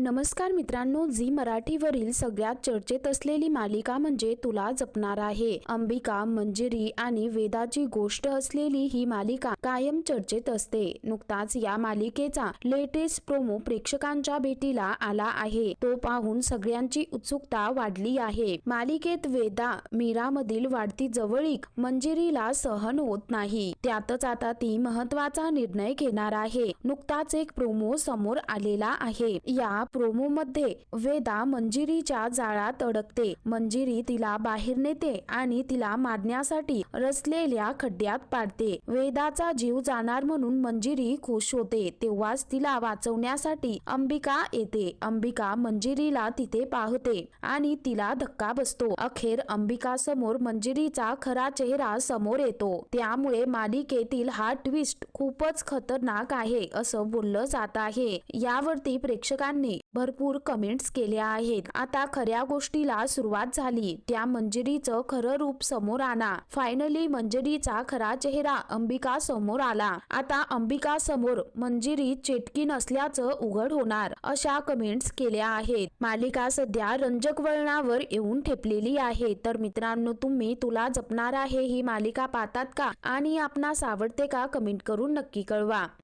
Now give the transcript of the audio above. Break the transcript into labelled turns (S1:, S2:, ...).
S1: नमस्कार मित्रांनो, झी मराठीवरील सगळ्यात चर्चेत असलेली मालिका म्हणजे तुला जपणार आहे. अंबिका, मंजिरी आणि वेदाची गोष्ट असलेली ही मालिका कायम चर्चेत असते. नुकताच या मालिकेचा लेटेस्ट प्रोमो प्रेक्षकांच्या भेटीला आला आहे. तो पाहून सगळ्यांची उत्सुकता वाढली आहे. मालिकेत वेदा मीरामधील वाढती जवळीक मंजिरीला सहन होत नाही. त्यातच आता ती महत्वाचा निर्णय घेणार आहे. नुकताच एक प्रोमो समोर आलेला आहे. या प्रोमो मध्ये वेदा मंजिरीच्या जाळात अडकते. मंजिरी तिला बाहेर नेते आणि तिला मारण्यासाठी रचलेल्या खड्ड्यात पाडते. वेदाचा जीव जाणार म्हणून मंजिरी खुश होते. तेव्हाच तिला वाचवण्यासाठी अंबिका येते. अंबिका मंजिरीला तिथे पाहते आणि तिला धक्का बसतो. अखेर अंबिका समोर मंजिरीचा खरा चेहरा समोर येतो. त्यामुळे मालिकेतील हा ट्विस्ट खूपच खतरनाक आहे असं बोललं जात आहे. यावरती प्रेक्षकांनी भरपूर कमेंट्स केल्या आहेत. आता खऱ्या गोष्टीला सुरुवात झाली. त्या मंजिरीचं खरं रूप समोर आणा. फायनली मंजिरीचा खरा चेहरा अंबिका समोर आला. आता अंबिका समोर मंजिरी चेटकी नसल्याचं उघड होणार, अशा कमेंट्स केल्या आहेत. मालिका सध्या रंजक वळणावर येऊन ठेपलेली आहे. तर मित्रांनो, तुम्ही तुला जपणार आहे ही मालिका पाहतात का आणि आपणास आवडते का? कमेंट करून नक्की कळवा.